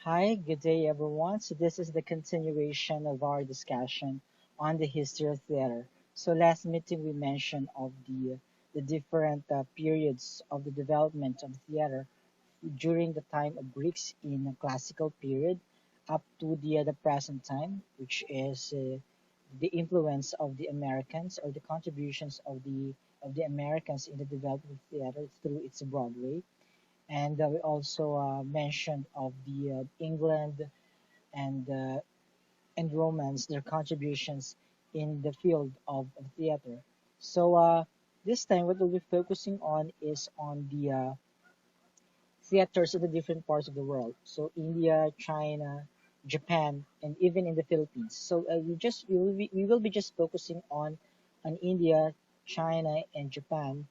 Hi, good day everyone. So this is the continuation of our discussion on the history of theater. So last meeting we mentioned of the different periods of the development of theater during the time of Greeks in the classical period up to the present time, which is the influence of the Americans or the contributions of the Americans in the development of theater through its Broadway. And we also mentioned of the England and uh, and Romance, their contributions in the field of theater. So this time, what we'll be focusing on is on the theaters in the different parts of the world. So India, China, Japan, and even in the Philippines. So we will be just focusing on India, China, and Japan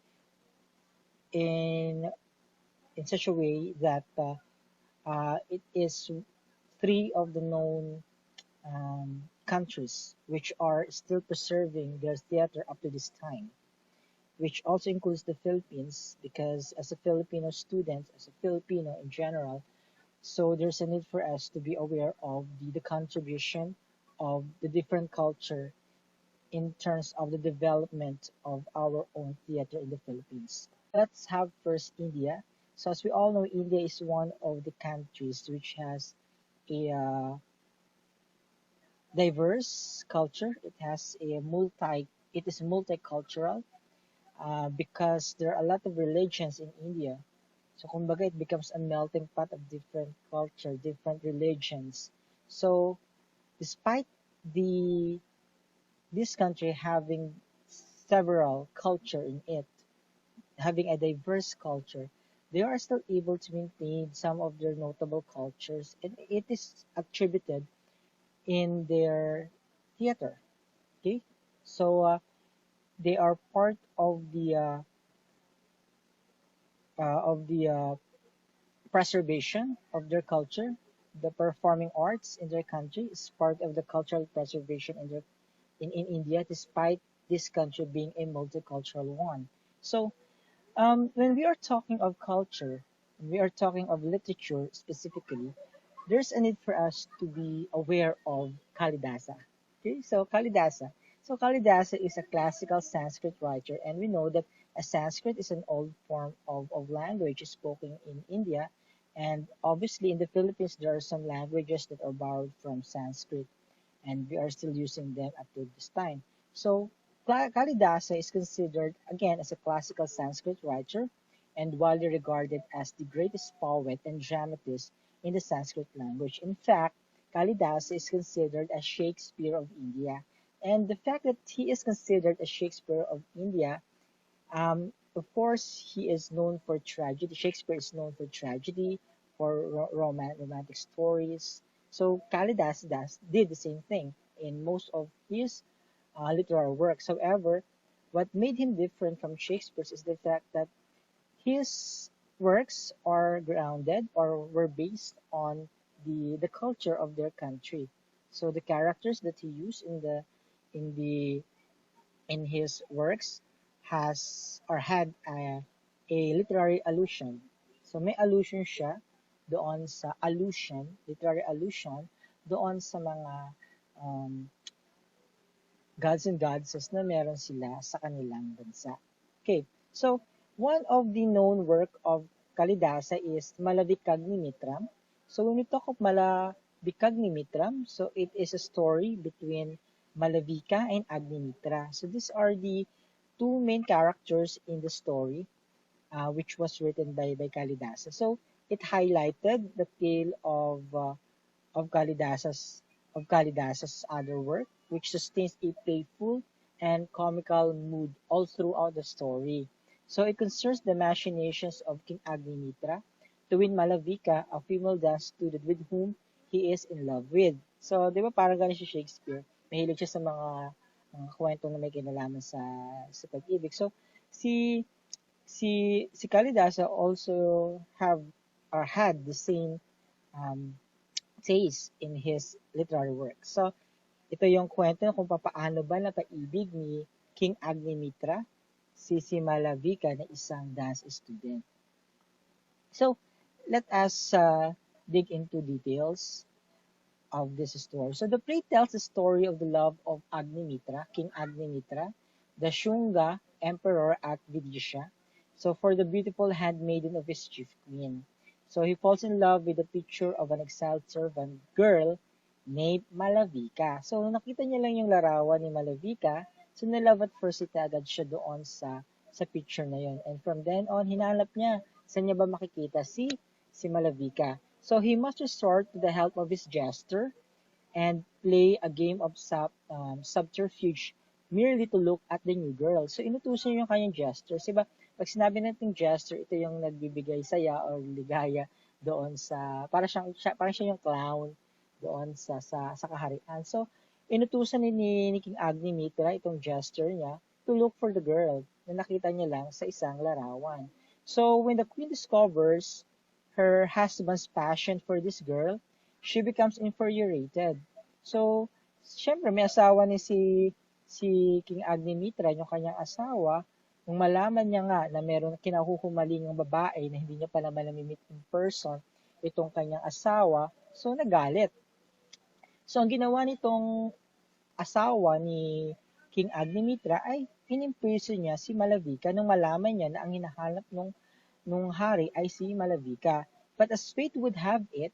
in in such a way that it is three of the known countries which are still preserving their theater up to this time, which also includes the Philippines, because as a Filipino student, as a Filipino in general, so there's a need for us to be aware of the contribution of the different culture in terms of the development of our own theater in the Philippines. Let's have first India. So as we all know, India is one of the countries which has a diverse culture. It is multicultural because there are a lot of religions in India. So kumbaga, it becomes a melting pot of different culture, different religions. So despite the this country having several culture in it, having a diverse culture, they are still able to maintain some of their notable cultures, and it is attributed in their theater. Okay, so they are part of the preservation of their culture. The performing arts in their country is part of the cultural preservation in India, despite this country being a multicultural one. So when we are talking of culture, when we are talking of literature specifically, there's a need for us to be aware of Kalidasa. Okay, so Kalidasa. So Kalidasa is a classical Sanskrit writer, and we know that a Sanskrit is an old form of language spoken in India, and obviously in the Philippines there are some languages that are borrowed from Sanskrit, and we are still using them up to this time. So Kalidasa is considered again as a classical Sanskrit writer and widely regarded as the greatest poet and dramatist in the Sanskrit language. In fact, Kalidasa is considered as Shakespeare of India. And the fact that he is considered as Shakespeare of India, of course, he is known for tragedy. Shakespeare is known for tragedy, for romantic stories. So Kalidas did the same thing in most of his literary works. However, what made him different from Shakespeare is the fact that his works are grounded or were based on the culture of their country. So the characters that he used in the in his works has or had a literary allusion. So may allusion siya doon sa literary allusion doon sa mga um, gods and goddesses na meron sila sa kanilang bansa. Okay, so one of the known work of Kalidasa is Malavikag ni Mitram. So when we talk of Malavikag ni Mitram, so it is a story between Malavika and Agnimitra. So these are the two main characters in the story, which was written by Kalidasa. So it highlighted the tale of Kalidasa's Kalidasa's other work, which sustains a playful and comical mood all throughout the story. So it concerns the machinations of King Agnimitra to win Malavika, a female dance student with whom he is in love with. So, di ba parang ganun si Shakespeare? Mahilig siya sa mga kwento na may kinalaman sa pag-ibig. So, si si Kalidasa also have or had the same um, taste in his literary work. So, ito yung kwento kung papaano ba napaibig ni King Agnimitra si Malavika na isang dance student. So, let us dig into details of this story. So the play tells the story of the love of Agnimitra, King Agnimitra, the Shunga emperor at Vidisha. So for the beautiful handmaiden of his chief queen. So he falls in love with the picture of an exiled servant girl named Malavika. So nakita niya lang yung larawan ni Malavika. So nalove at first sight agad siya doon sa picture na yon. And from then on, hinanap niya. Saan niya ba makikita si Malavika? So he must resort to the help of his jester and play a game of subterfuge merely to look at the new girl. So inutusan yung kanyang jester. Diba, pag sinabi natin jester, ito yung nagbibigay saya or ligaya doon parang siya yung clown doon sa kaharian. So inutusan ni King Agni Mitra, itong jester niya, to look for the girl na nakita niya lang sa isang larawan. So when the queen discovers her husband's passion for this girl, she becomes infuriated. So, syempre may asawa si King Agnimitra, yung kanyang asawa, nung malaman niya nga na meron kinahuhumaling ng babae na hindi niya pa naman namimit in person itong kanyang asawa, so nagalit. So, ang ginawa nitong asawa ni King Agnimitra ay inimprison niya si Malavika nung malaman niya na ang hinahanap nung hari ay si Malavika. But as fate would have it,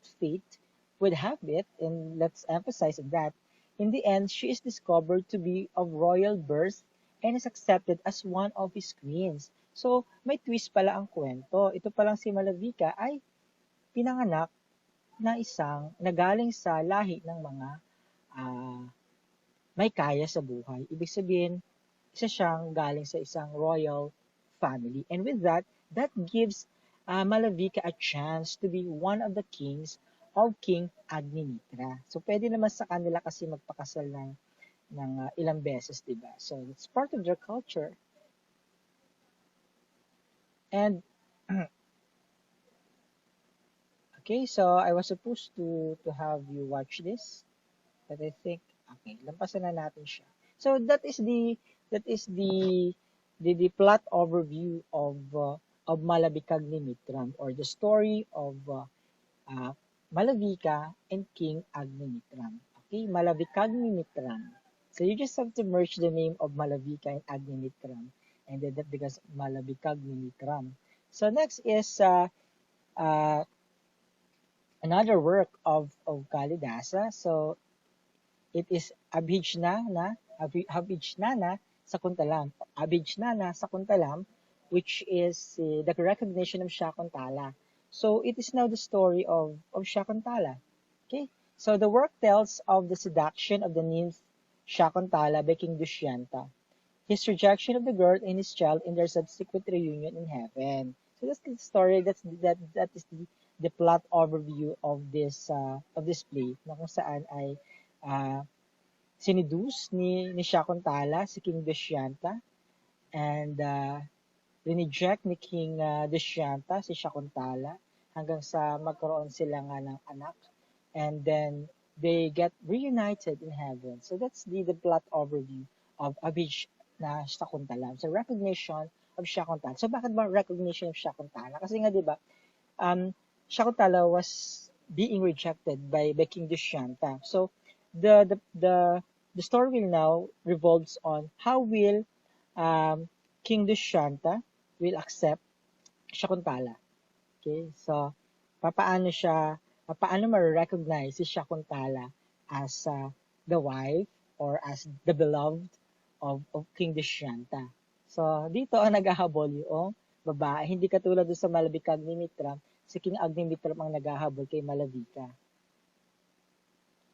and let's emphasize that, in the end, she is discovered to be of royal birth and is accepted as one of his queens. So, may twist pala ang kwento. Ito palang si Malavika ay pinanganak na nagaling sa lahi ng mga uh, may kaya sa buhay. Ibig sabihin, isa siyang galing sa isang royal family. And with that, that gives Malavika a chance to be one of the kings of King Agnimitra. So, pwede naman sa kanila kasi magpakasal ng ilang beses, diba? So, it's part of their culture. And, okay, so I was supposed to have you watch this, but I think, okay, lampasan na natin siya. So, that is the plot overview of Malabikag ni Mitram, or the story of Malavika and King Agnimitram. Okay, Malabikag ni Mitram. So you just have to merge the name of Malavika and Agnimitram, and then that becomes Malabikag ni Mitram. So next is another work of Kalidasa. So it is Abhijnana Sakuntalam, which is the recognition of Shakuntala. So it is now the story of Shakuntala. Okay, so the work tells of the seduction of the nymph Shakuntala by King Dushyanta, his rejection of the girl and his child, in their subsequent reunion in heaven. So that's the story. That is the plot overview of this play, na kung saan ay sinidus ni Shakuntala si King Dushyanta, and rineject ni King Dushyanta si Shakuntala hanggang sa magkaroon sila nga ng anak, and then they get reunited in heaven. So that's the plot overview of Abhij na Shakuntala. So recognition of Shakuntala. So bakit ba recognition of Shakuntala? Kasi nga 'di ba, Shakuntala was being rejected by King Dushyanta. So the story will now revolves on how will King Dushyanta will accept Shakuntala. Okay, so paano ma-recognize si Shakuntala as the wife or as the beloved of King Dushyanta. So dito ang naghahabol yung babae, hindi katulad sa Malabika Agnimitra, si King Agnimitra ang naghahabol kay Malavika.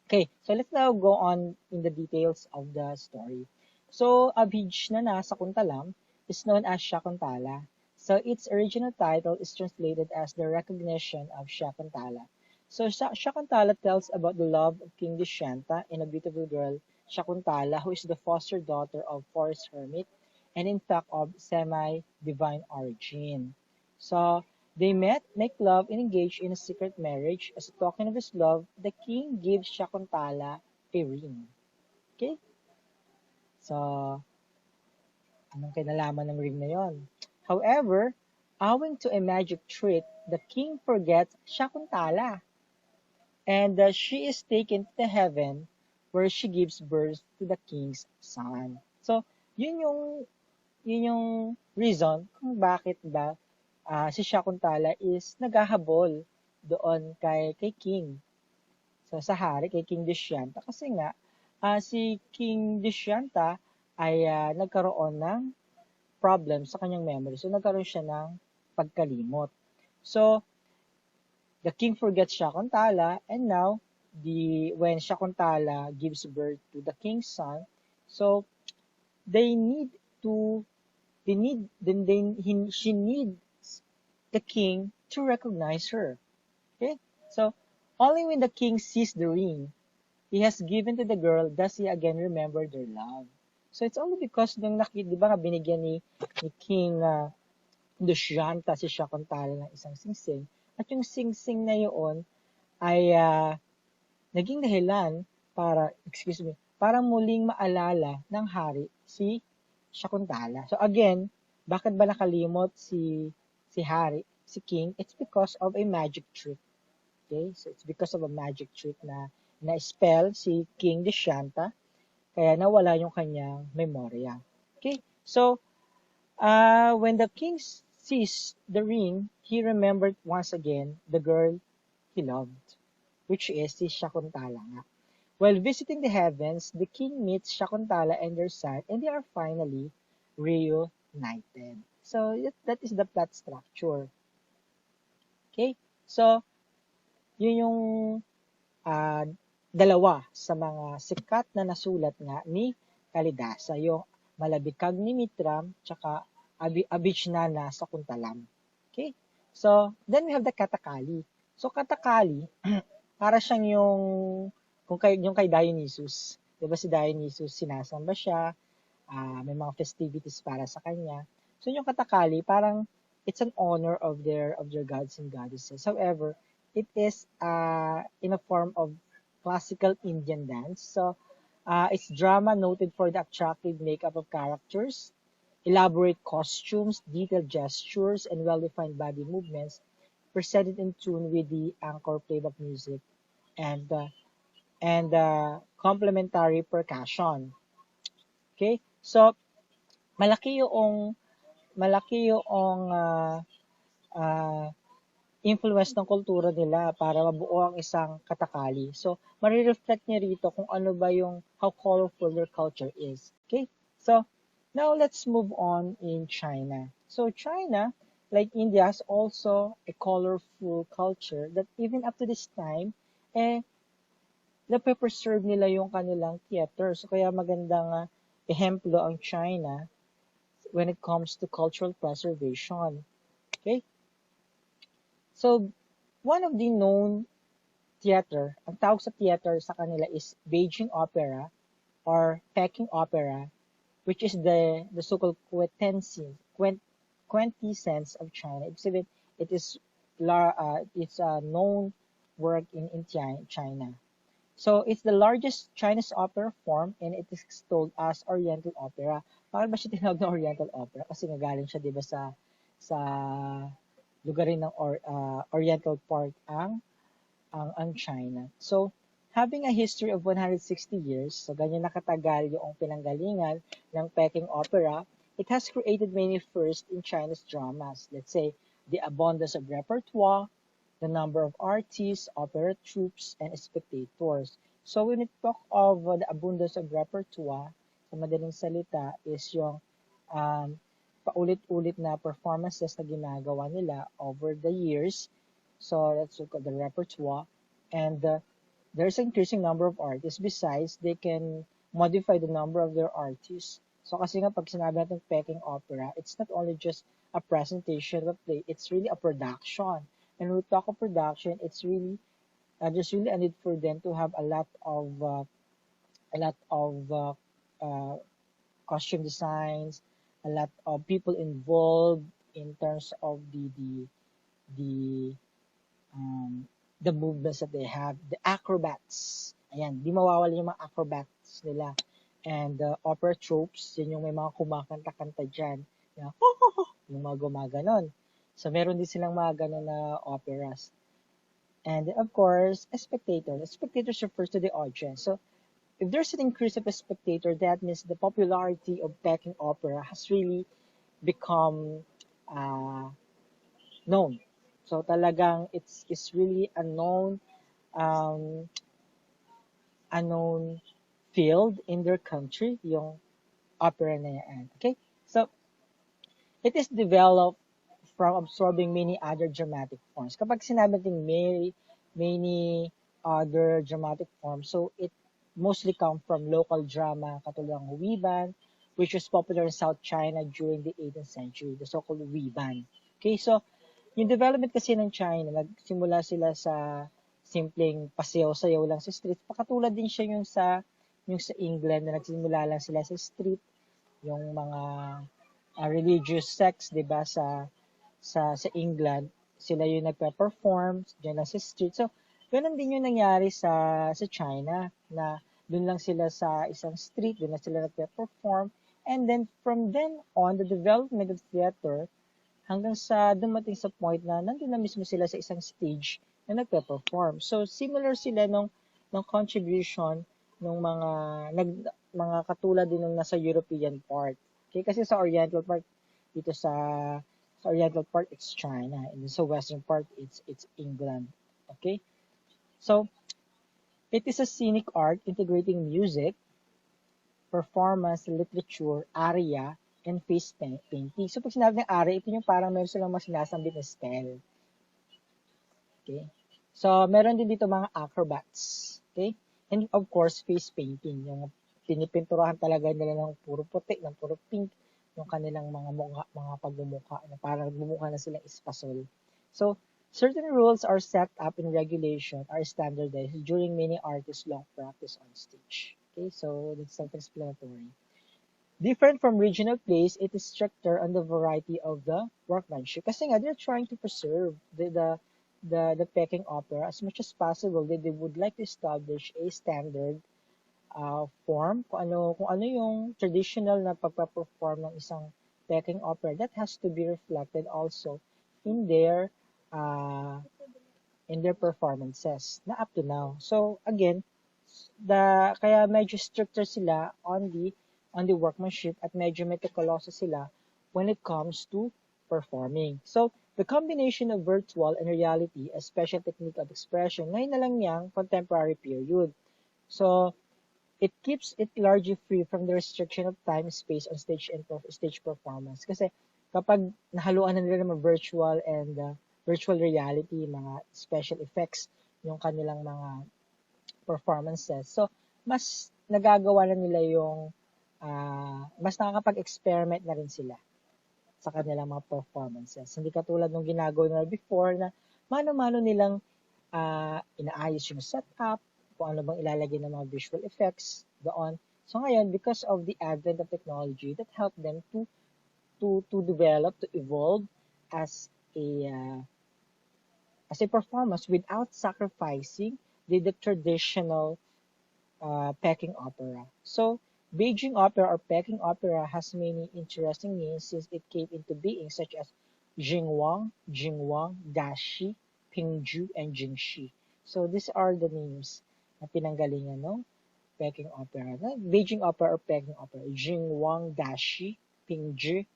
Okay, so let's now go on in the details of the story. So Abhijnana Sakuntalam is known as Shakuntala. So its original title is translated as the recognition of Shakuntala. So Shakuntala tells about the love of King Dushyanta and a beautiful girl, Shakuntala, who is the foster daughter of forest hermit and in fact of semi-divine origin. So they met, make love, and engage in a secret marriage. As a token of his love, the king gives Shakuntala a ring. Okay? So, anong kinalaman ng ring na yon? However, owing to a magic trick, the king forgets Shakuntala. and she is taken to the heaven where she gives birth to the king's son. So, yun yung yun yung reason kung bakit ba si Shakuntala is naghahabol doon kay King. So, sa hari, kay King Dushyanta. Kasi nga, si King Dushyanta ay nagkaroon ng problem sa kanyang memory. So, nagkaroon siya ng pagkalimot. So, the king forgets Shakuntala, and now, when Shakuntala gives birth to the king's son, so they need to, she needs the king to recognize her. Okay? So, only when the king sees the ring he has given to the girl does he again remember their love. So, it's only because nung di ba nga binigyan ni King Dushyanta si Shakuntala ng isang singsing, at yung singsing na yun ay naging dahilan para muling maalala ng hari si Shakuntala. So again, bakit ba nakalimot si hari, si king? It's because of a magic trick. Okay? So it's because of a magic trick na spell si King Dushyanta kaya nawala yung kanyang memorya. Okay? So when the king sees the ring, he remembered once again the girl he loved, which is si Shakuntala nga. While visiting the heavens, the king meets Shakuntala and their son, and they are finally reunited. So that is the plot structure. Okay? So, yun yung dalawa sa mga sikat na nasulat nga ni Kalidasa, yung Malabikag ni Mitram, tsaka Abhijnana sa Kuntalam. Okay? So, then we have the Katakali. So, Katakali, para siyang yung kay Dionysus. Diba si Dionysus, sinasamba siya, may mga festivities para sa kanya. So, yung Katakali, parang it's an honor of their gods and goddesses. However, it is in a form of classical Indian dance. So, it's drama noted for the attractive makeup of characters, elaborate costumes, detailed gestures, and well-defined body movements presented in tune with the anchor playback music and complementary percussion. Okay? So, malaki yung influence ng kultura nila para mabuo ang isang katakali. So, marireflect niya rito kung ano ba yung how colorful their culture is. Okay? So, now let's move on in China. So, China, like India, has also a colorful culture that even up to this time, nape-preserve nila yung kanilang theater. So, kaya magandang ehemplo ang China when it comes to cultural preservation. Okay? So, one of the known theater, ang tawag sa theater sa kanila is Beijing Opera or Peking Opera, which is the so-called quintessence of China. It's a known work in China. So, it's the largest Chinese opera form and it is extolled as Oriental Opera. Bakit ba siya tinawag na Oriental Opera? Kasi nga galing siya, di ba, sa lugar rin ng Oriental part ang China. So, having a history of 160 years, so ganyan nakatagal yung pinanggalingan ng Peking Opera, it has created many firsts in China's dramas. Let's say, the abundance of repertoire, the number of artists, opera troupes, and spectators. So, when we talk of the abundance of repertoire, sa madaling salita, is yung paulit-ulit na performances na ginagawa nila over the years. So, that's called the repertoire. And there's an increasing number of artists. Besides, they can modify the number of their artists. So, kasi nga pag sinabi natin Peking Opera, it's not only just a presentation of a play, it's really a production. And when we talk of production, it's really, there's really a need for them to have a lot of costume designs, a lot of people involved in terms of the movements that they have, the acrobats. Ayan, di mawawala yung mga acrobats nila. And opera tropes, yun yung may mga kumakanta-kanta dyan. Yung mga gumaganon. So, meron din silang mga ganon na operas. And of course, a spectator. The spectators refers to the audience. So if there's an increase of a spectator, that means the popularity of Peking opera has really become uh, known. So talagang it's really um, a known field in their country, yung opera na yan. Okay? So it is developed from absorbing many other dramatic forms. Kapag sinabi natin many other dramatic forms, so it mostly come from local drama, katulad ng Wiban, which was popular in South China during the 18th century, the so-called Wiban. Okay, so yung development kasi ng China, nagsimula sila sa simpleng pasayaw-sayaw lang sa street. Pakatulad din siya yung sa England na nagsimula lang sila sa street, yung mga religious sects, 'di ba, sa England, sila yung nagpe-perform diyan lang sa street. So, ganun din yung nangyari sa China na doon lang sila sa isang street, doon lang sila nagpe-perform. And then from then on, the development of theater hanggang sa dumating sa point na nandun na mismo sila sa isang stage na nagpe-perform. So, similar sila ng contribution ng mga katulad din ng nasa European part. Okay, kasi sa Oriental part, dito sa Oriental part, it's China. And sa Western part, it's England. Okay? So, it is a scenic art integrating music, performance, literature, aria, and face painting. So, pag sinabi ng aria, ito yung parang meron silang mas sinasambit na spell. Okay? So, meron din dito mga acrobats. Okay? And of course, face painting. Yung pinipinturahan talaga nila ng puro puti, ng puro pink, yung kanilang mga pagmumukha na parang bumukha na silang espasol. So, certain rules are set up in regulation are standardized during many artists' long practice on stage. Okay, so that's self-explanatory. Different from regional plays, it is stricter on the variety of the workmanship. Kasi nga, they're trying to preserve the Peking opera as much as possible. They would like to establish a standard form, kung ano yung traditional na pagpa-perform ng isang Peking opera, that has to be reflected also in uh, their performances na up to now. So again, kaya medyo stricter sila on the workmanship at medyo meticuloso sila when it comes to performing. So the combination of virtual and reality, a special technique of expression, ngayon na lang yang contemporary period. So it keeps it largely free from the restriction of time, space on stage and stage performance. Kasi kapag nahaluan na nila ng virtual and virtual reality, mga special effects, yung kanilang mga performances. So, mas nagagawa na nila mas nakakapag-experiment na rin sila sa kanilang mga performances. Hindi katulad nung ginagawa nila before na mano-mano nilang inaayos yung setup, kung ano bang ilalagay ng mga visual effects doon. So ngayon, because of the advent of technology that helped them to develop, to evolve as a performance without sacrificing the traditional Peking opera. So Beijing Opera or Peking Opera has many interesting names since it came into being, such as Jingwang, Dashi, Pingju, and Jingxi. So these are the names na pinanggalingan ng Peking Opera. Beijing Opera or Peking Opera. Jingwang, Dashi, Pingju,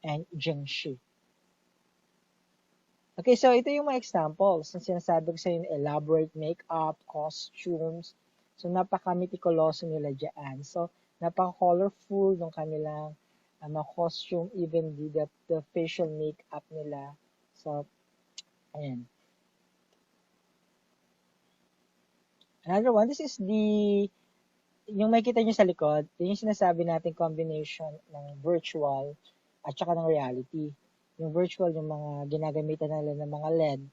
and Jingxi. Okay, so ito yung mga examples na sinasabi ko sa inyo, elaborate makeup, costumes. So napaka-meticuloso nila dyan. So napaka-colorful ng kanilang mga costume, even the facial makeup nila. So, ayan. Another one, this is yung makita nyo sa likod, yun yung sinasabi natin combination ng virtual at saka ng reality. Yung virtual, yung mga ginagamitan nila ng mga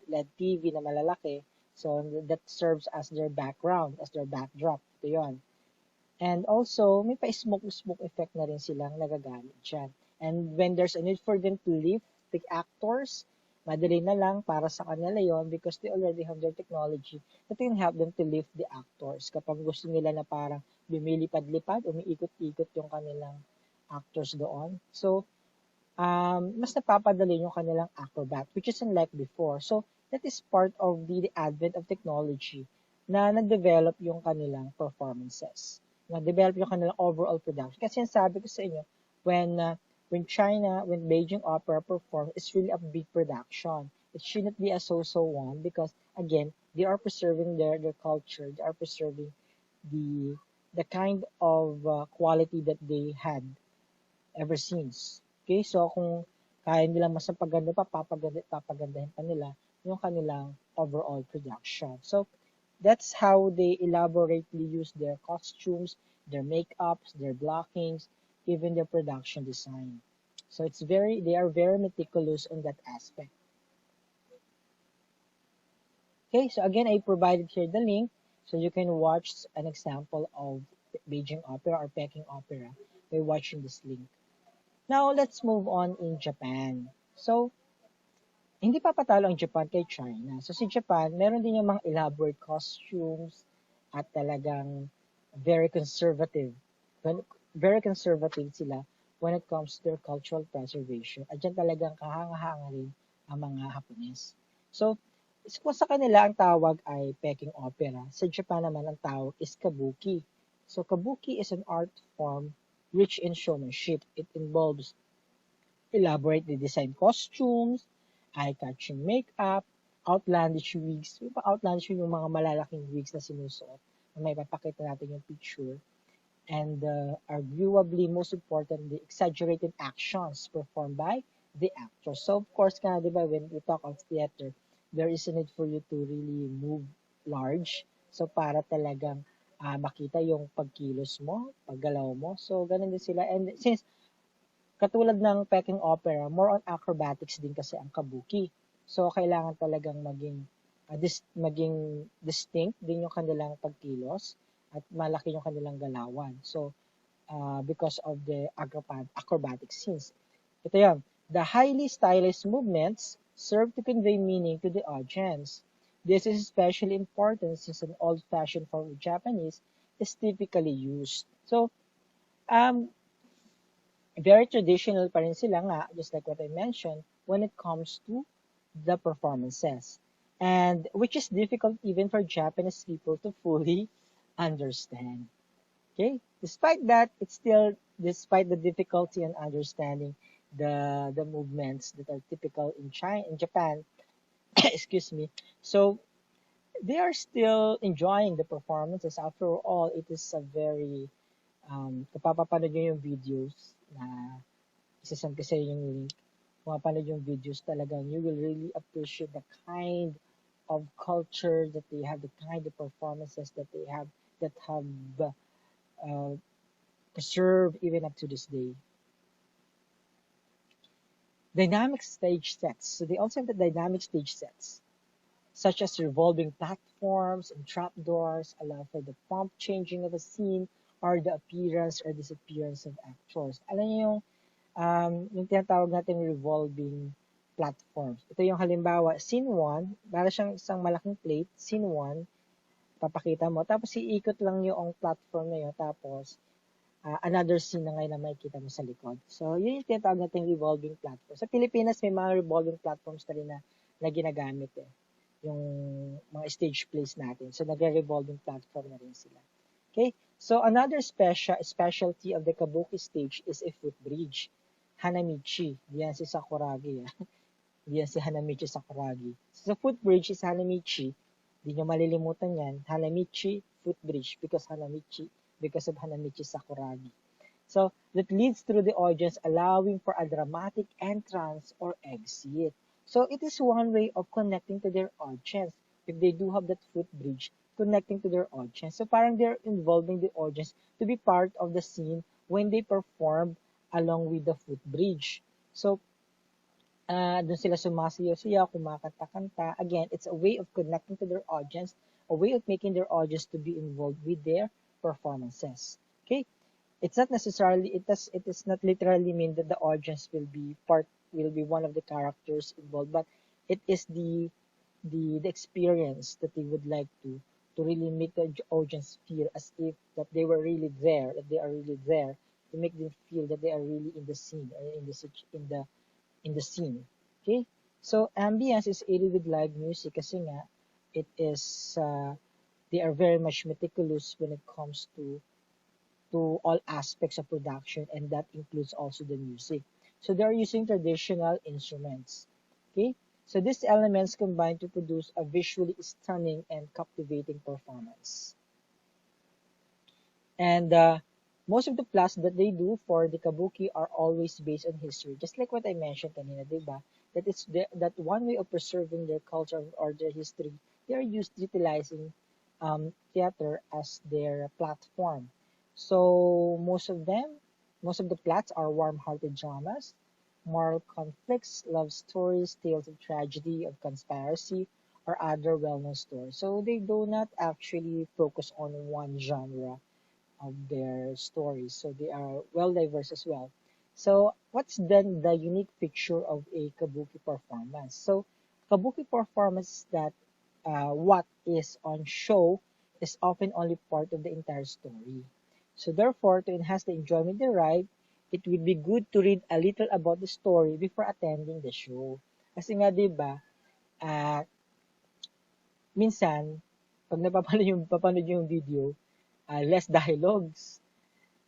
LED TV na malalaki. So, that serves as their background, as their backdrop. Ito yun. And also, may pa-smoke effect na rin silang nagagamit dyan. And when there's a need for them to lift the actors, madali na lang para sa kanila yon because they already have their technology that can help them to lift the actors. Kapag gusto nila na parang lumilipad-lipad, umiikot-ikot yung kanilang actors doon. So, mas napapadali yung kanilang acrobat, which is unlike before. So, that is part of the advent of technology na nag-develop yung kanilang performances. Nag-develop yung kanilang overall production. Kasi yung sabi ko sa inyo, when Beijing Opera performs, it's really a big production. It shouldn't be a so-so one because, again, they are preserving their culture. They are preserving the the kind of quality that they had ever since. Okay, so kung kaya nilang mas paganda pa, papagandahin pa nila yung kanilang overall production. So, that's how they elaborately use their costumes, their makeups, their blockings, even their production design. So they are very meticulous on that aspect. Okay, so again, I provided here the link so you can watch an example of Beijing Opera or Peking Opera by watching this link. Now, let's move on in Japan. So, hindi pa patalo ang Japan kay China. So, si Japan, meron din yung mga elaborate costumes at talagang very conservative. Very conservative sila when it comes to their cultural preservation. At dyan talagang kahanga-hanga rin ang mga Hapones. So, kung sa kanila ang tawag ay Peking Opera, sa Japan naman ang tawag is Kabuki. So, Kabuki is an art form rich in showmanship. It involves elaborately designed costumes, eye-catching makeup, outlandish wigs. Outlandish yung mga malalaking wigs na sinusuot. May papakita natin yung picture. And arguably, most importantly, exaggerated actions performed by the actors. So, of course, di ba, when we talk of theater, there is a need for you to really move large. So, para talagang makita yung pagkilos mo, paggalaw mo. So, ganun din sila. And since katulad ng Peking Opera, more on acrobatics din kasi ang Kabuki. So, kailangan talagang maging distinct din yung kanilang pagkilos at malaki yung kanilang galawan. So, because of the acrobatic scenes. Ito yan. The highly stylized movements serve to convey meaning to the audience. This is especially important since an old-fashioned form of Japanese is typically used. So, very traditional pa rin sila nga, just like what I mentioned, when it comes to the performances. And which is difficult even for Japanese people to fully understand. Okay? Despite that, despite the difficulty in understanding the movements that are typical in Japan, excuse me. So they are still enjoying the performances. After all, it is a very kung papapanood nyo yung videos na isasend ko sa yung link, kung papanood yung videos talagang you will really appreciate the kind of culture that they have, the kind of performances that they have that have preserved even up to this day. Dynamic stage sets. So they also have the dynamic stage sets, such as revolving platforms and trapdoors, allow for the prompt changing of a scene or the appearance or disappearance of actors. Alam niyo yung tinatawag natin revolving platforms. Ito yung halimbawa, scene 1, para siyang isang malaking plate, scene 1, papakita mo, tapos iikot lang yung platform na yun, tapos another scene na ngayon na makikita mo sa likod. So, yun yung tinatawag natin revolving platform. Sa Pilipinas, may mga revolving platforms na rin na ginagamit yung mga stage plays natin. So, nagre-revolving platform na rin sila. Okay? So, another specialty of the Kabuki stage is a footbridge. Hanamichi. Diyan si Sakuragi. Diyan si Hanamichi Sakuragi. So, the footbridge is Hanamichi. Hindi nyo malilimutan yan. Hanamichi footbridge because of Hanamichi Sakuragi. So, that leads through the audience, allowing for a dramatic entrance or exit. So, it is one way of connecting to their audience. If they do have that footbridge, connecting to their audience. So, parang they're involving the audience to be part of the scene when they perform along with the footbridge. So, doon sila sumasayaw-sayaw, kumakanta-kanta. Again, it's a way of connecting to their audience, a way of making their audience to be involved with their performances. Okay? It's not necessarily, it does not literally mean that the audience will be one of the characters involved, but it is the experience that they would like to really make the audience feel as if that they were really there, that they are really there, to make them feel that they are really in the scene or in the scene. Okay, So ambience is aided with live music kasi nga it is they are very much meticulous when it comes to all aspects of production, and that includes also the music. So they are using traditional instruments. Okay, so these elements combine to produce a visually stunning and captivating performance. And most of the plots that they do for the kabuki are always based on history, just like what I mentioned kanina, diba? That that one way of preserving their culture or their history. They are utilizing theater as their platform. So most of the plots are warm-hearted dramas, moral conflicts, love stories, tales of tragedy, of conspiracy, or other well-known stories. So they do not actually focus on one genre of their stories. So they are well diverse as well. So what's then the unique feature of a kabuki performance? So kabuki performance that what is on show is often only part of the entire story. So therefore, to enhance the enjoyment of the ride, it would be good to read a little about the story before attending the show. Kasi nga, di ba, ah, minsan, pag napapanood yung video, less dialogues,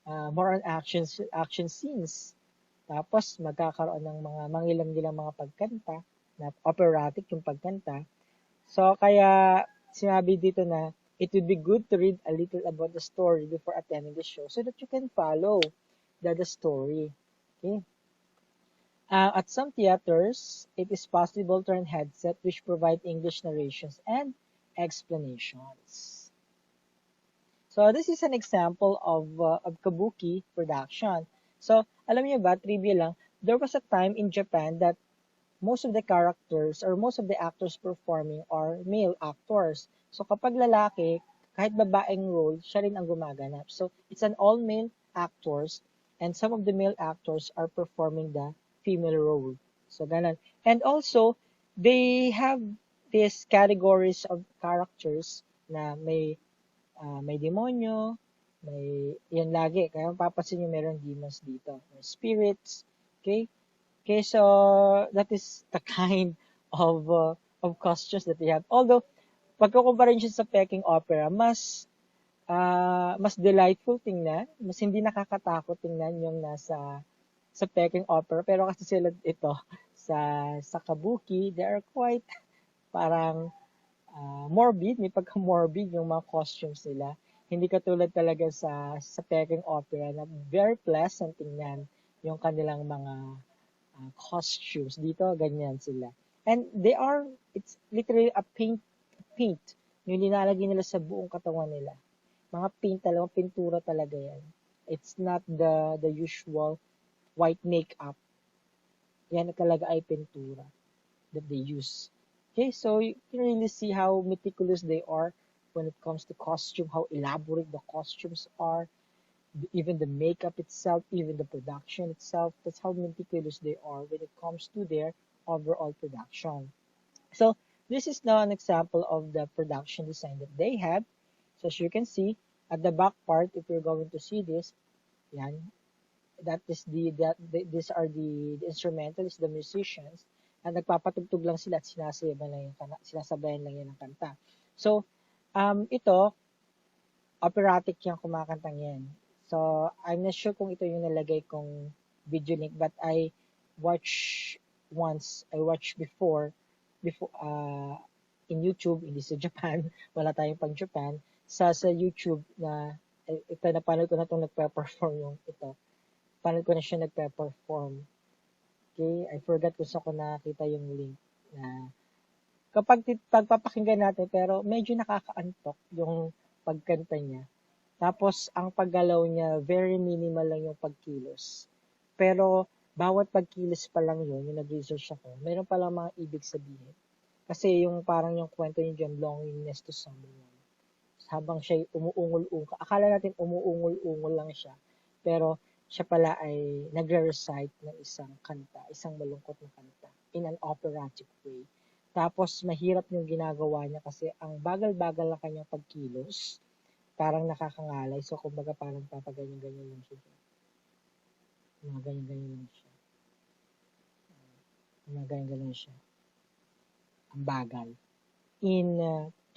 more on action scenes. Tapos magkakaroon ng mga mangilang-gilang mga pagkanta na operatic yung pagkanta. So kaya sinabi dito na it would be good to read a little about the story before attending the show so that you can follow the story. Okay? At some theaters, it is possible to rent headset which provide English narrations and explanations. So this is an example of kabuki production. So alam niyo ba, trivia lang, there was a time in Japan that most of the characters or most of the actors performing are male actors. So kapag lalaki, kahit babaeng role, siya rin ang gumaganap. So it's an all-male actors and some of the male actors are performing the female role. So ganun. And also, they have these categories of characters na may demonyo, yan lagi. Kaya mapapansin nyo meron demons dito. May spirits, okay? Okay, so that is the kind of costumes that they have. Although, pagkukumpara nyo siya sa Peking Opera, mas delightful tingnan, mas hindi nakakatakot tingnan yung nasa sa Peking Opera. Pero kasi sila ito, sa Kabuki, they are quite parang morbid, may pagka-morbid yung mga costumes nila. Hindi katulad talaga sa Peking Opera na very pleasant tingnan yung kanilang mga costumes. Dito, ganyan sila. And it's literally a paint. Yung nilalagay nila sa buong katawan nila. Mga paint talaga, pintura talaga yan. It's not the usual white makeup. Yan talaga ay pintura that they use. Okay, so you can really see how meticulous they are when it comes to costume, how elaborate the costumes are, even the makeup itself, even the production itself. That's how meticulous they are when it comes to their overall production. So this is now an example of the production design that they have. So as you can see, at the back part, if you're going to see this, yan, these are the instrumentalists, the musicians, at nagpapatugtog lang sila at sinasabayan lang yan ng kanta. So, ito, operatic yung kumakantang yan. So, I'm not sure kung ito yung nalagay kong video link, but I watched before, in YouTube, hindi sa Japan, wala tayong pang Japan, sa YouTube na, ito, napanood ko na itong nagpe-perform yung ito. Panood ko na siya nagpe-perform. Okay, I forgot kung saan ko nakita yung link na kapag pagpapakinggan natin, pero medyo nakakaantok yung pagkanta niya. Tapos, ang paggalaw niya, very minimal lang yung pagkilos. Pero, bawat pagkilos pa lang yun, yung nag-research ako, meron palang mga ibig sabihin. Kasi yung parang yung kwento niya dyan, longingness to someone. Habang siya umuungol-ungol. Akala natin umuungol-ungol lang siya. Pero, siya pala ay nagre-recite ng isang kanta, isang malungkot na kanta, in an operatic way. Tapos, mahirap yung ginagawa niya kasi ang bagal-bagal na kanyang pagkilos, parang nakakangalay. So, kumbaga parang papaganyan-ganyan lang siya. Mga ganyan-ganyan lang siya. Mga ganyan-ganyan siya. Ang bagal. In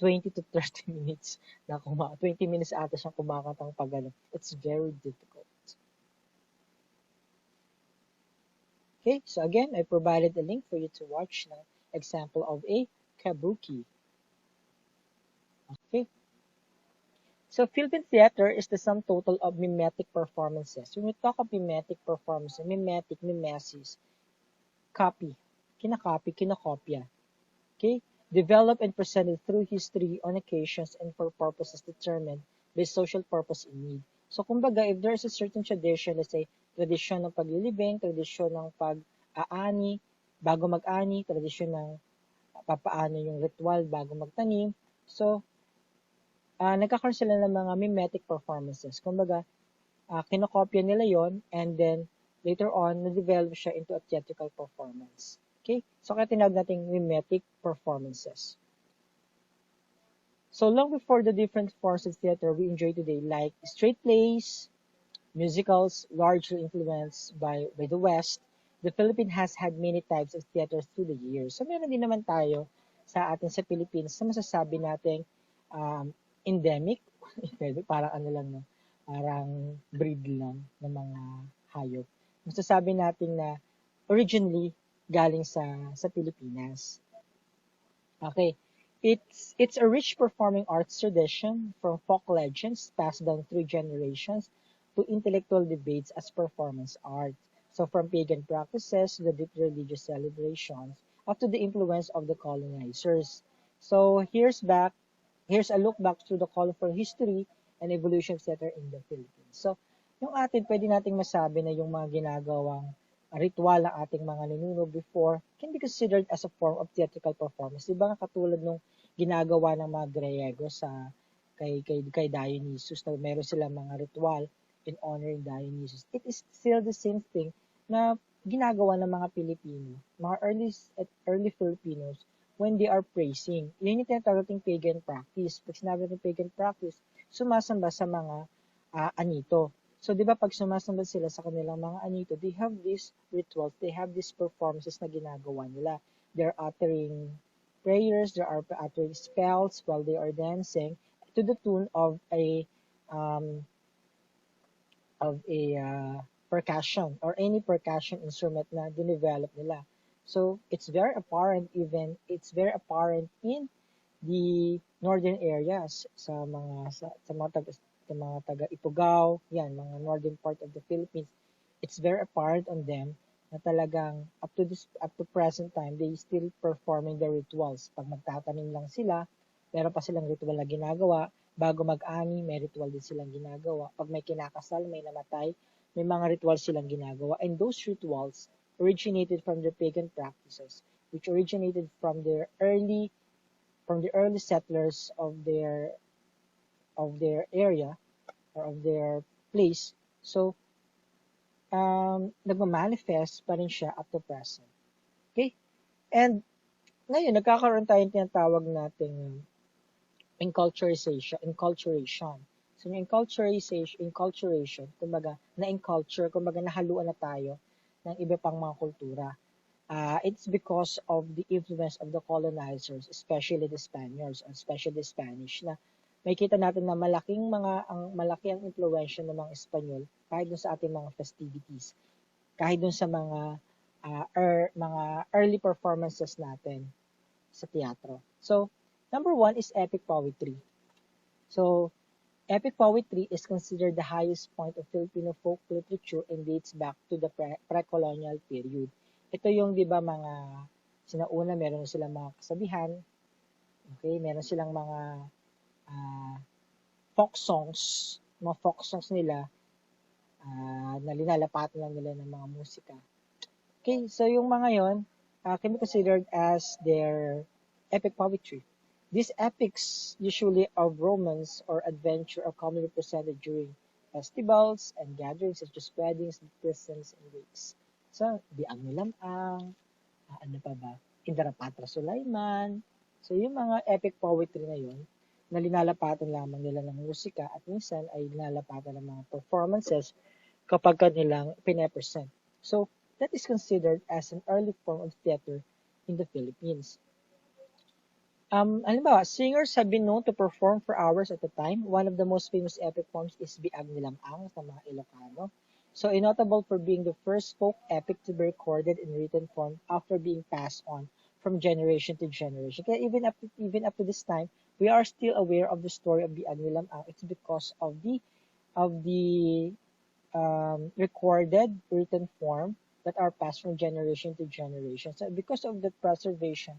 20 to 30 minutes 20 minutes ata siyang kumakatang pag ano. It's very difficult. Okay, so again, I provided a link for you to watch an example of a kabuki. Okay, so Philippine theater is the sum total of mimetic performances. When we talk of mimetic performances, mimesis, copy, kinakopya. Okay, developed and presented through history on occasions and for purposes determined by social purpose in need. So kumbaga, if there's a certain tradition, let's say, tradisyon ng paglilibing, tradisyon ng pag-aani, bago mag-ani, tradisyon ng papaano yung ritual bago magtanim. So, nagkakaroon sila ng mga mimetic performances. Kumbaga, kinokopya nila yon and then later on, na-develop siya into a theatrical performance. Okay? So, kaya tinawag natin mimetic performances. So, long before the different forms of theater we enjoy today, like straight plays, musicals, largely influenced by the West, the Philippines has had many types of theater through the years. So, meron din naman tayo sa atin sa Philippines na masasabi natin endemic, parang ano lang, no? Parang breed lang ng mga hayop. Masasabi natin na originally galing sa Pilipinas. Okay. It's a rich performing arts tradition from folk legends passed down through generations to intellectual debates as performance art. So from pagan practices to the deep religious celebrations up to the influence of the colonizers. So here's a look back through the colorful history and evolution of theater in the Philippines. So yung atin, pwede nating masabi na yung mga ginagawang ritual ng ating mga ninuno before can be considered as a form of theatrical performance. Diba nga katulad nung ginagawa ng mga Griego sa kay Dionysus na meron silang mga ritual in honoring Dionysus. It is still the same thing na ginagawa ng mga Pilipino, mga early Filipinos when they are praising. Yun yung tinatawag nating pagan practice. Pag sinabi natin pagan practice, sumasamba sa mga anito. So, di ba, pag sumasamba sila sa kanilang mga anito, they have these rituals, they have these performances na ginagawa nila. They're uttering prayers, they are uttering spells while they are dancing to the tune of a percussion or any percussion instrument na dinevelop nila. So, it's very apparent in the northern areas sa mga taga Ifugao, yan, mga northern part of the Philippines. It's very apparent on them na talagang up to present time they still performing the rituals. Pag magtatanim lang sila, meron pa silang ritual na ginagawa. Bago mag-ani, may ritual din silang ginagawa. Pag may kinakasal, may namatay, may mga ritual silang ginagawa. And those rituals originated from their pagan practices, which originated from the early settlers of their area or of their place. So, nagmamanifest pa rin siya up to present. Okay? And, ngayon, nagkakaroon tayo ng tinatawag nating enculturation. So, yung enculturation, kumbaga, kumbaga, nahaluan na tayo ng iba pang mga kultura. It's because of the influence of the colonizers, especially the Spaniards, especially the Spanish, na may kita natin na malaki ang impluwensya ng mga Espanyol kahit dun sa ating mga festivities, kahit dun sa mga early performances natin sa teatro. So, number one is epic poetry. So, epic poetry is considered the highest point of Filipino folk literature and dates back to the pre-colonial period. Ito yung, di ba, mga sinauna, meron silang mga kasabihan, okay, meron silang mga folk songs nila na linalapatan lang nila ng mga musika. Okay, so yung mga yon can be considered as their epic poetry. These epics, usually of romance or adventure, are commonly presented during festivals and gatherings such as weddings, christenings, and wakes. So, Biang Nilamang, ano pa ba? Indarapatra Sulaiman. So, yung mga epic poetry na yun, na linalapatan lamang nila ng musika at minsan ay linalapatan ng mga performances kapag nilang pinapresent. So, that is considered as an early form of theater in the Philippines. Halimbawa, singers have been known to perform for hours at a time. One of the most famous epic forms is Biag Nilamang sa mga Ilocano. So, notable for being the first folk epic to be recorded in written form after being passed on from generation to generation. Kaya even up to this time, we are still aware of the story of Biag Nilamang. It's because of the recorded written form that are passed from generation to generation. So because of the preservation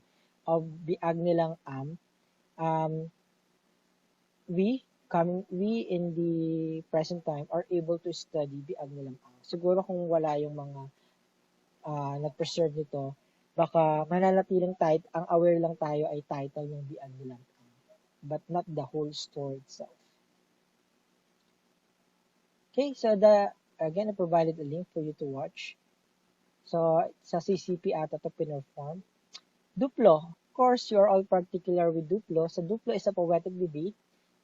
of the Agnilang um, we in the present time are able to study the Agnilang Siguro kung wala yung mga nag-preserve nito, baka mananatiling ang aware lang tayo ay title ng the Agnilang but not the whole story itself. Okay, so again, I provided a link for you to watch. So, sa CCP ata to pinerform. Duplo. Of course, you are all particular with Duplo. So, Duplo is a poetic BB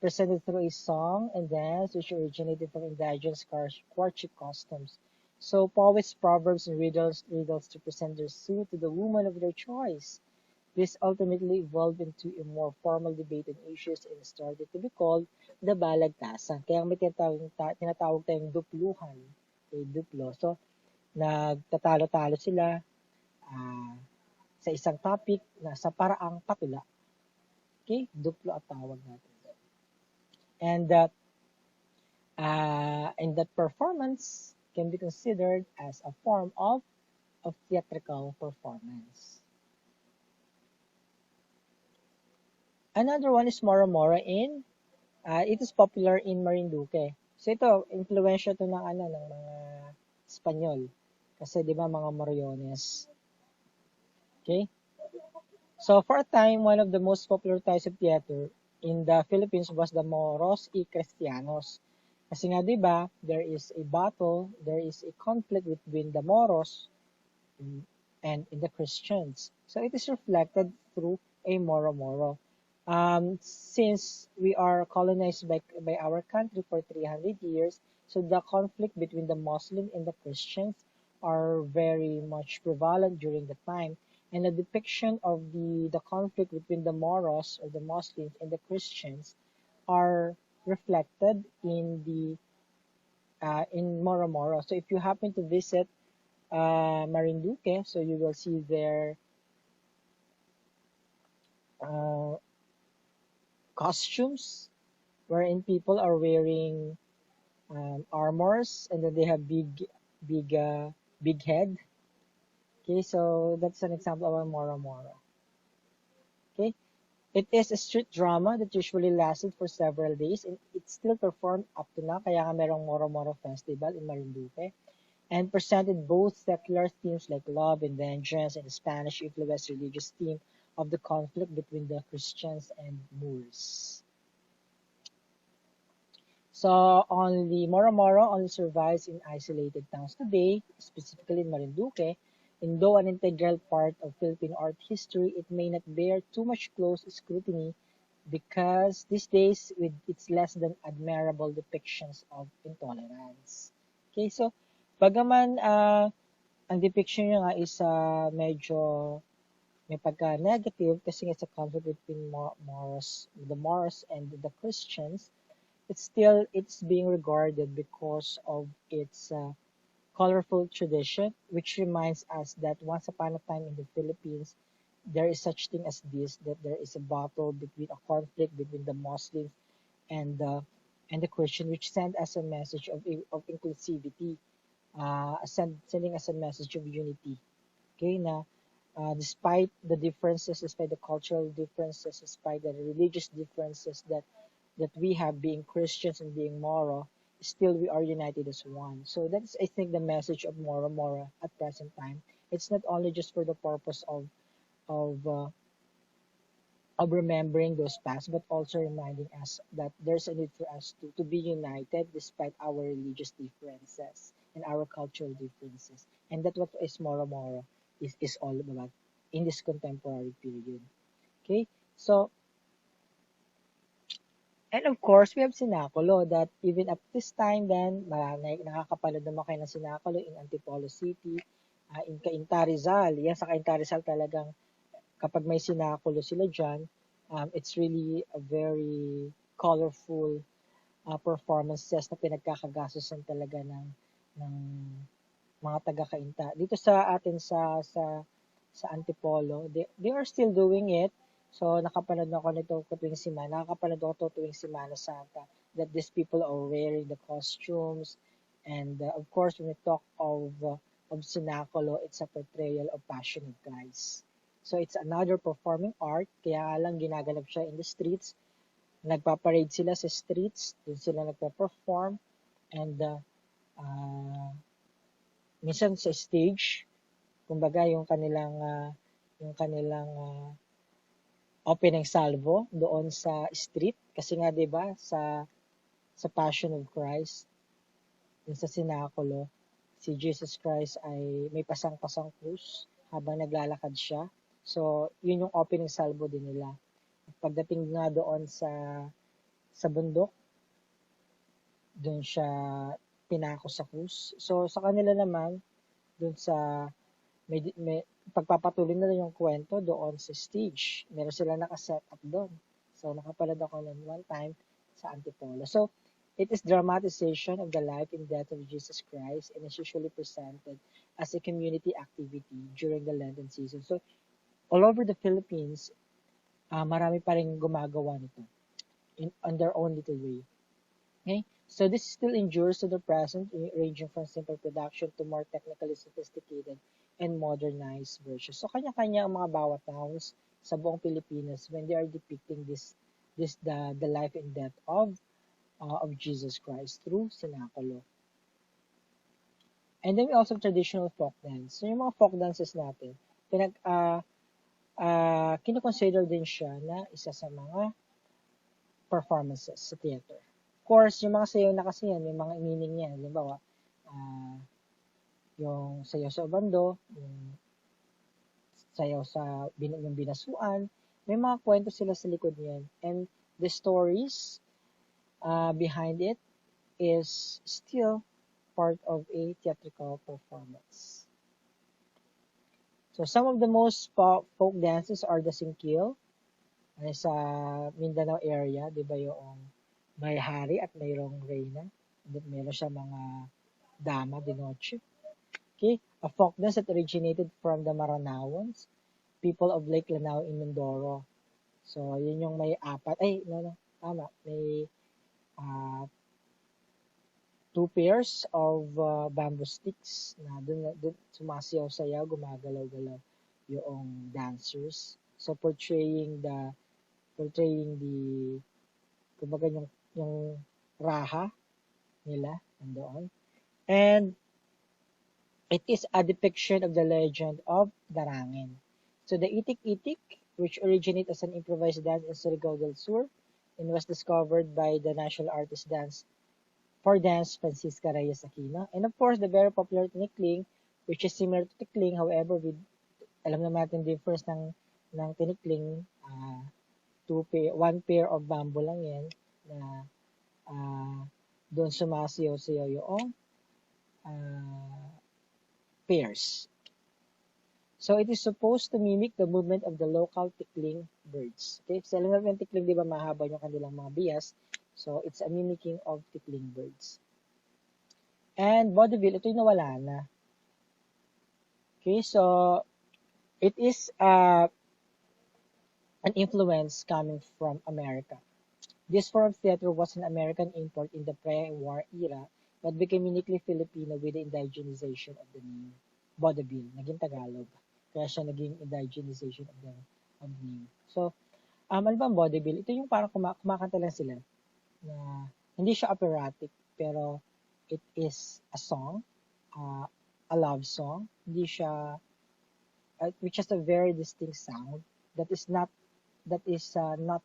presented through a song and dance which originated from indigenous courtship customs. So, poets, proverbs, and riddles to present their suit to the woman of their choice. This ultimately evolved into a more formal debate on issues and started to be called the balagtasan. Kaya may tinatawag tayong dupluhan. Okay, duplo. So, nagtatalo-talo sila sa isang topic na sa paraang patula. Okay? Duplo at tawag natin. And that performance can be considered as a form of theatrical performance. Another one is Moromoro it is popular in Marinduque. So ito, influensya to ng mga Espanyol. Kasi 'di ba mga Moriones. Okay? So for a time, one of the most popular types of theater in the Philippines was the Moros y Cristianos. Kasi nga 'di ba, there is a battle, there is a conflict between the Moros and the Christians. So it is reflected through a Moromoro. Since we are colonized by our country for 300 years, so the conflict between the Muslim and the Christians are very much prevalent during the time. And the depiction of the conflict between the Moros or the Muslims and the Christians are reflected in Moromoro. So if you happen to visit Marinduque, so you will see their costumes wherein people are wearing armors and then they have big head. Okay, so that's an example of a Moromoro. Okay, it is a street drama that usually lasted for several days and it's still performed up to now. Kaya nga merong Moromoro Festival in Marinduque and presented both secular themes like love and vengeance and the Spanish influenced religious theme of the conflict between the Christians and Moors. So Moromoro only survives in isolated towns today, specifically in Marinduque, and though an integral part of Philippine art history, it may not bear too much close scrutiny because these days with its less than admirable depictions of intolerance. Okay, so bagaman ang depiction niya nga is medyo may pagka-negative kasi it's a conflict between the Moors and the Christians, it's being regarded because of its colorful tradition, which reminds us that once upon a time in the Philippines, there is such thing as this, that there is a conflict between the Muslims and the Christian, which send us a message of inclusivity, sending us a message of unity. Okay, na despite the differences, despite the cultural differences, despite the religious differences that we have being Christians and being Moro, still we are united as one. So that's, I think, the message of Moromoro at present time. It's not only just for the purpose of remembering those past, but also reminding us that there's a need for us to be united despite our religious differences and our cultural differences. And that's what is Moromoro is all about in this contemporary period. Okay, so and of course, we have Sinaculo that even up this time then, nakakapanood naman kayo ng Sinaculo in Antipolo City, in Cainta Rizal. Yan sa Cainta Rizal talagang kapag may Sinaculo sila dyan, It's really a very colorful performances na pinagkakagastosan talaga ng mga taga-Cainta. Dito sa atin sa Antipolo, they are still doing it. So nakapanood ako nito tuwing simana, nakakapanood ako tuwing Semana Santa that these people are wearing the costumes and of course when we talk of Sinaculo, it's a portrayal of Passion of Christ. So it's another performing art, kaya lang ginaganap siya in the streets. Nagpaparade sila sa streets, dun sila nagpa-perform and minsan sa stage, kumbaga yung kanilang opening salvo doon sa street kasi nga 'di ba sa Passion of Christ, yung sa Sinaculo, si Jesus Christ ay may pasang-pasang krus habang naglalakad siya. So, yun yung opening salvo din nila. Pagdating nga doon sa bundok, doon siya pinako sa krus. So, sa kanila naman, doon sa may pagpapatuloy nila yung kwento doon sa stage. Meron sila nakaset up doon. So, nakapalad ako nun one time sa Antipolo. So, it is dramatization of the life and death of Jesus Christ and is usually presented as a community activity during the Lenten season. So, all over the Philippines, marami pa rin gumagawa nito on their own little way. Okay? So this still endures to the present, ranging from simple production to more technically sophisticated and modernized versions. So kanya-kanya ang mga bawat towns sa buong Pilipinas when they are depicting the life and death of Jesus Christ through Sinaculo. And then we also have traditional folk dance. So yung mga folk dances natin, kinoconsider din siya na isa sa mga performances sa theater. Of course, yung mga sayaw na kasi yan, may mga meaning yan. Halimbawa, yung sayaw sa bando, yung sayaw sa yung binasuan, may mga kwento sila sa likod niyan. And the stories behind it is still part of a theatrical performance. So some of the most folk dances are the singkil, sa Mindanao area, di ba yung may hari at mayroong reyna. Meron siya mga dama de noche. Okay? A folk dance that originated from the Maranawans, people of Lake Lanao in Mindoro. So, yun yung may tama. May 2 pairs of bamboo sticks na dun sumasayaw-sayaw, gumagalaw-galaw yung dancers. So, portraying the kumbaga yung raha nila nandoon. And it is a depiction of the legend of Darangin. So the itik-itik, which originated as an improvised dance in Surigao del Sur and was discovered by the national artist for dance Francisca Reyes Aquino. And of course, the very popular tinikling, which is similar to tikling, however, alam naman natin difference ng tinikling, 1 pair of bamboo lang yan na doon sumasayaw-sayaw yung pairs. So it is supposed to mimic the movement of the local tikling birds. Okay, sa alam natin tikling, di ba mahaba yung kanilang mga bias? So it's a mimicking of tikling birds. And vaudeville, ito yung nawala na. Okay, so it is an influence coming from America. This form of theater was an American import in the pre-war era but became uniquely Filipino with the indigenization of the name. Vaudeville, naging Tagalog. Kaya siya naging indigenization of the name. So, ano ba ang vaudeville? Ito yung parang kumakanta lang sila na hindi siya operatic pero it is a song, a love song. Hindi siya, which has a very distinct sound that is not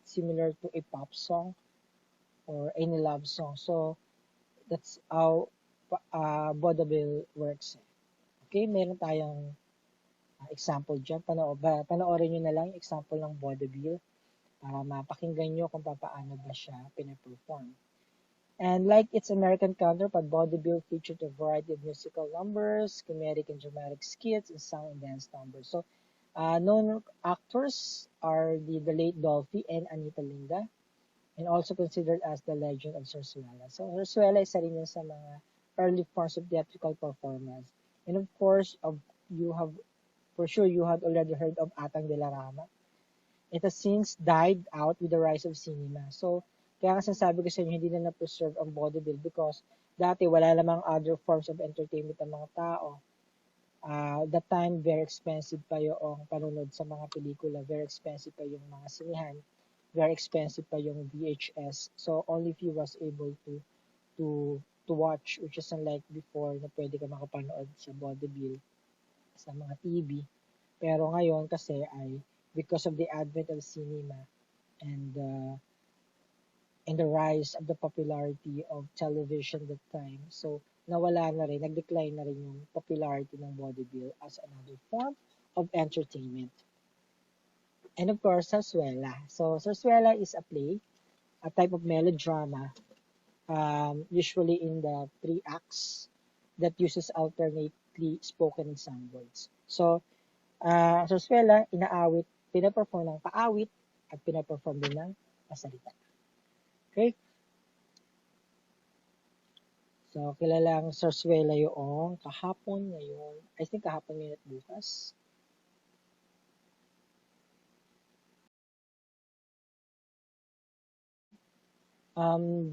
similar to a pop song or any love song. So, that's how vaudeville works. Okay, meron tayong example dyan. Panoorin nyo na lang yung example ng vaudeville para mapakinggan nyo kung paano ba siya pinaperform. And like its American counterpart, vaudeville featured a variety of musical numbers, comedic and dramatic skits, and song and dance numbers. So, Known actors are the late Dolphy and Anita Linda, and also considered as the legend of Zarzuela. So Zarzuela is rin yun sa mga early forms of theatrical performance. And of course, you have for sure you had already heard of Atang de la Rama. It has since died out with the rise of cinema. So kaya nga sinasabi ko sa inyo, hindi na na-preserve ang vaudeville because dati wala lamang other forms of entertainment ang mga tao. That time, very expensive pa yung panunod sa mga pelikula, very expensive pa yung mga sinihan, very expensive pa yung VHS. So only few was able to to watch, which is unlike before na pwede ka makapanood sa vaudeville sa mga TV. Pero ngayon kasi ay because of the advent of cinema and and the rise of the popularity of television that time. So nawala na rin, nag-decline na rin yung popularity ng vaudeville as another form of entertainment. And of course, Sarsuela. So Sarsuela is a play, a type of melodrama, usually in the three acts that uses alternately spoken and sung words. So, Sarsuela, inaawit, pinaperform ng paawit at pinaperform din ng pasalita. Okay? So, kilalang Sarsuela yung kahapon, ngayon, I think kahapon yun at bukas.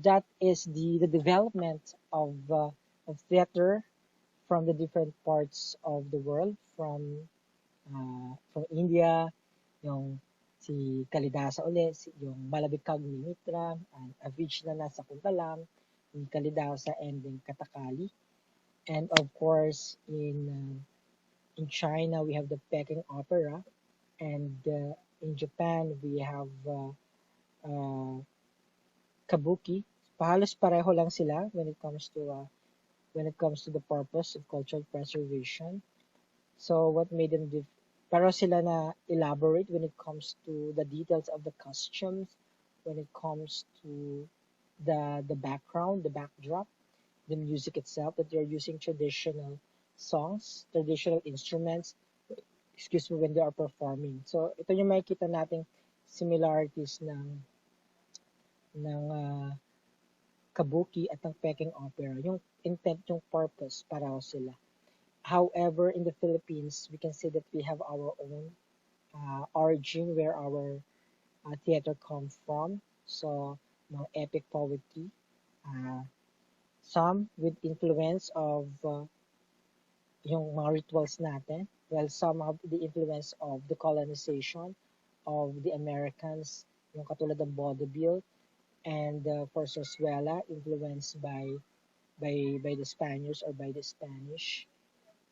That is the development of theater from the different parts of the world, from India, yung si Kalidasa ulit, yung Malabikag ni Mitra, and Avicii na nasa Kuntalam, yung Kalidasa and then Katakali. And of course, in China, we have the Peking Opera, and in Japan, we have uh, Kabuki. Halos pareho lang sila when it comes to the purpose of cultural preservation. So what made them pero sila na elaborate when it comes to the details of the costumes, when it comes to the background, the backdrop, the music itself, that they're using traditional songs, traditional instruments, excuse me, when they are performing. So ito yung makikita nating similarities ng Kabuki at ng Peking Opera. Yung intent, yung purpose, pareho sila. However, in the Philippines, we can say that we have our own origin where our theater comes from. So, mga epic poetry, uh, some with influence of yung mga rituals natin, while some have the influence of the colonization of the Americans, yung katulad ng vaudeville, and for Sarsuela, influenced by the Spaniards or by the Spanish.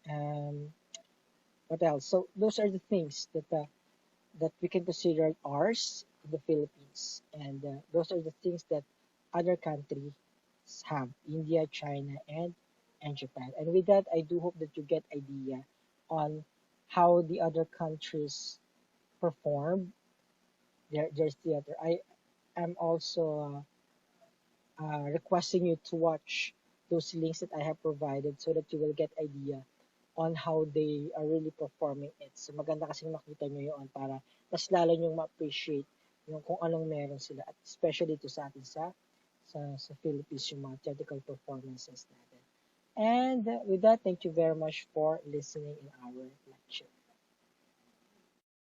Um, what else? So those are the things that we can consider ours in the Philippines, and those are the things that other countries have: India, China, and Japan. And with that, I do hope that you get idea on how the other countries perform their theater. I am also requesting you to watch those links that I have provided so that you will get idea on how they are really performing it. So maganda kasi makita nyo yun para mas lalo nyo ma-appreciate yung kung anong meron sila, at especially to sa atin sa Philippines, yung mga theatrical performances natin. And with that, thank you very much for listening in our lecture.